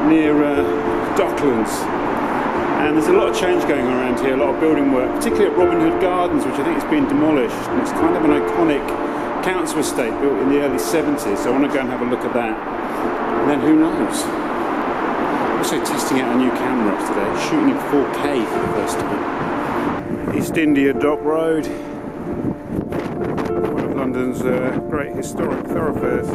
near Docklands. And there's a lot of change going on around here, a lot of building work, particularly at Robin Hood Gardens, which I think has been demolished. And it's kind of an iconic council estate built in the early 70s, so I want to go and have a look at that. And then who knows? Also testing out a new camera today, shooting in 4K for the first time. East India Dock Road, one of London's great historic thoroughfares.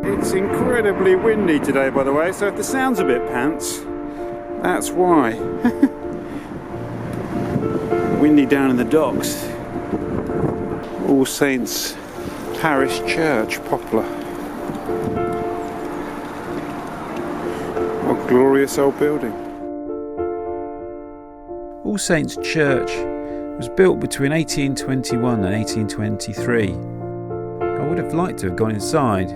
It's incredibly windy today, by the way, so if the sound's a bit pants, that's why. Windy down in the docks. All Saints Parish Church, Poplar. What a glorious old building. All Saints Church was built between 1821 and 1823. I would have liked to have gone inside,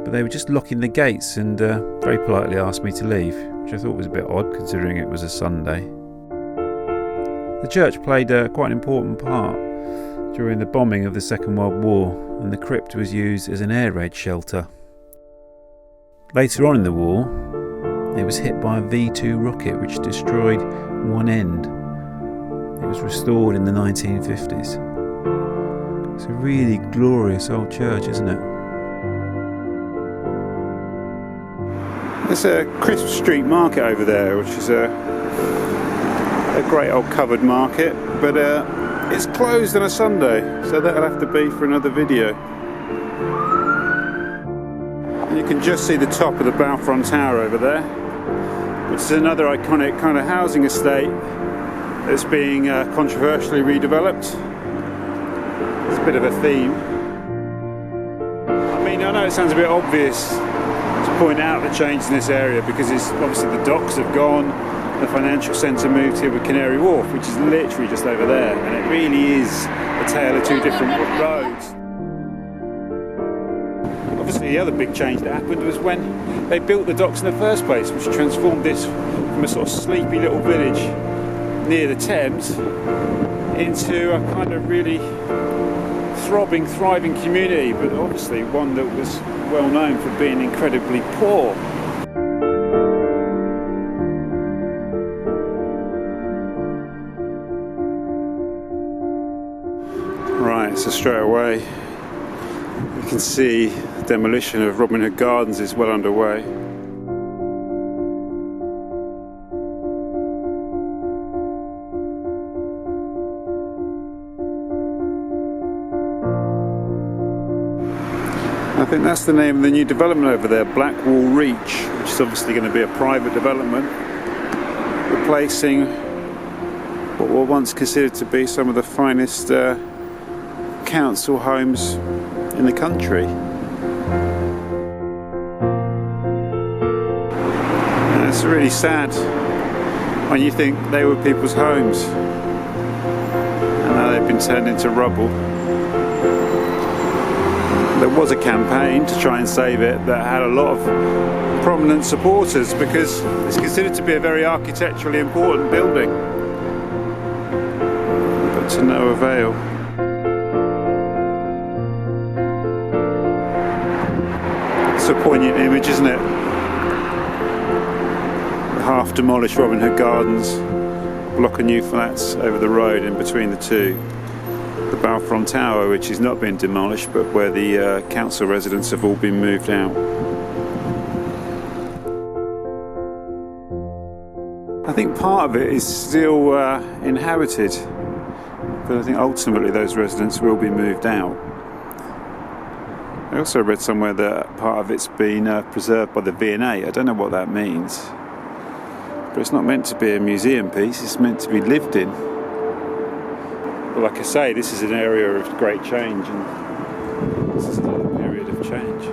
but they were just locking the gates and very politely asked me to leave, which I thought was a bit odd considering it was a Sunday. The church played quite an important part during the bombing of the Second World War, and the crypt was used as an air raid shelter. Later on in the war, it was hit by a V-2 rocket which destroyed one end. It was restored in the 1950s. It's a really glorious old church, isn't it? There's a Crisp Street Market over there, which is a great old covered market, but it's closed on a Sunday, so that'll have to be for another video. You can just see the top of the Balfron Tower over there, which is another iconic kind of housing estate that's being controversially redeveloped. It's a bit of a theme. I mean, I know it sounds a bit obvious to point out the change in this area because it's obviously the docks have gone, the financial centre moved here with Canary Wharf, which is literally just over there, and it really is a tale of two different roads. Obviously the other big change that happened was when they built the docks in the first place, which transformed this from a sort of sleepy little village near the Thames into a kind of really throbbing, thriving community, but obviously one that was well known for being incredibly poor. Right, so straight away you can see the demolition of Robin Hood Gardens is well underway. I think that's the name of the new development over there, Blackwall Reach, which is obviously going to be a private development, replacing what were once considered to be some of the finest council homes in the country. And it's really sad when you think they were people's homes and now they've been turned into rubble. There was a campaign to try and save it that had a lot of prominent supporters because it's considered to be a very architecturally important building, but to no avail. It's a poignant image, isn't it? The half demolished Robin Hood Gardens, block of new flats over the road in between the two. The Balfron Tower, which is not being demolished, but where the council residents have all been moved out. I think part of it is still inhabited, but I think ultimately those residents will be moved out. I also read somewhere that part of it's been preserved by the V&A. I don't know what that means, but it's not meant to be a museum piece, it's meant to be lived in. But like I say, this is an area of great change, and this is another period of change.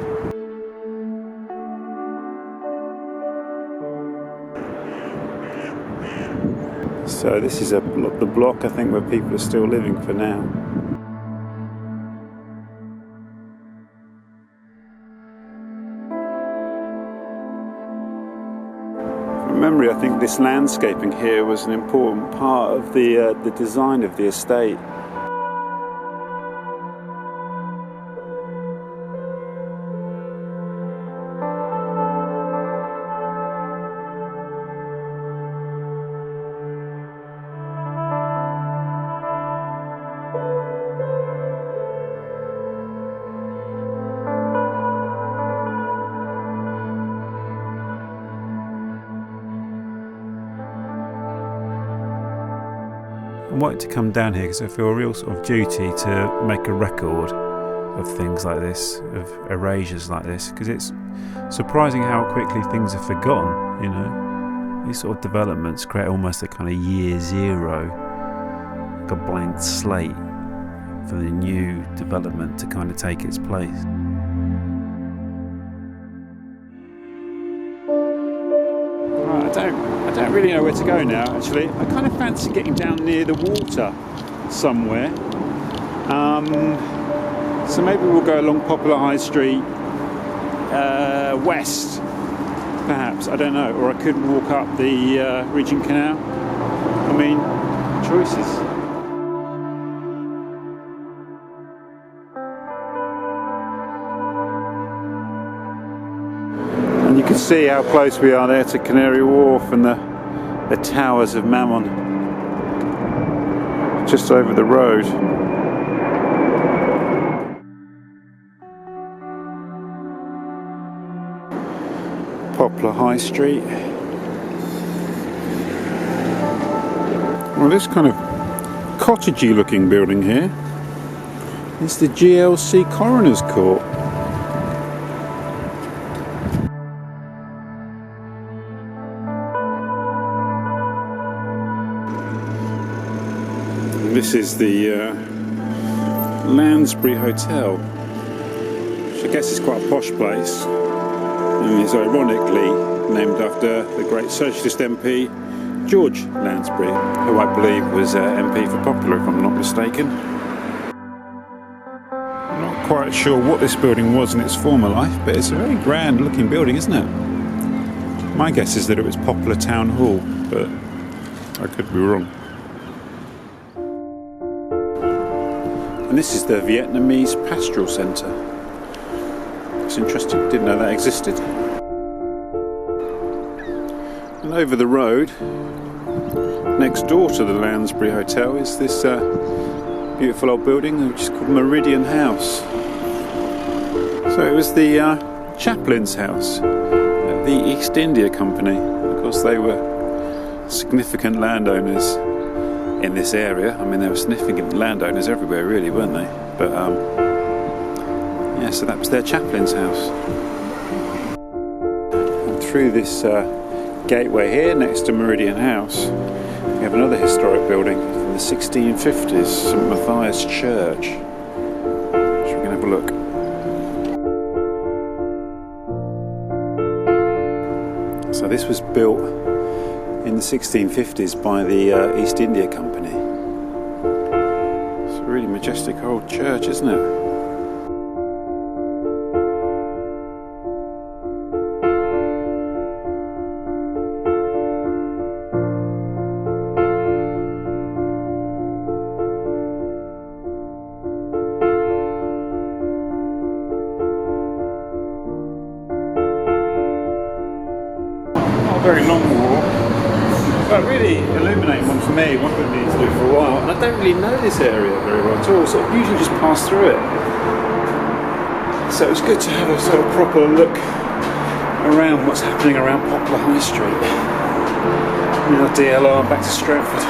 So this is the block, I think, where people are still living for now. From memory, I think this landscaping here was an important part of the design of the estate. wanted to come down here because I feel a real sort of duty to make a record of things like this, of erasures like this, because it's surprising how quickly things are forgotten, you know. These sort of developments create almost a kind of year zero, like a blank slate for the new development to kind of take its place. I don't really know where to go now, actually. I kind of fancy getting down near the water somewhere. So maybe we'll go along Poplar High Street west, perhaps, I don't know. Or I could walk up the Regent Canal. I mean, choices. And you can see how close we are there to Canary Wharf and the Towers of Mammon, just over the road. Poplar High Street. Well, this kind of cottagey looking building here is the GLC Coroner's Court. This is the Lansbury Hotel, which I guess is quite a posh place, and is ironically named after the great socialist MP George Lansbury, who I believe was MP for Poplar, if I'm not mistaken. I'm not quite sure what this building was in its former life, but it's a very grand looking building, isn't it? My guess is that it was Poplar Town Hall, but I could be wrong. And this is the Vietnamese Pastoral Centre. It's interesting, didn't know that existed. And over the road, next door to the Lansbury Hotel, is this beautiful old building which is called Meridian House. So it was the Chaplain's house at the East India Company. Of course, they were significant landowners in this area. I mean, there were significant landowners everywhere, really, weren't they? But yeah, so that was their chaplain's house. And through this gateway here, next to Meridian House, we have another historic building from the 1650s, St Matthias Church. So we can have a look. So this was built in the 1650s by the East India Company. It's a really majestic old church, isn't it? Not a very long walk, but really illuminating one for me, one that I need to do for a while. And I don't really know this area very well at all, so I usually just pass through it. So it's good to have a sort of proper look around what's happening around Poplar High Street. Now DLR back to Stratford.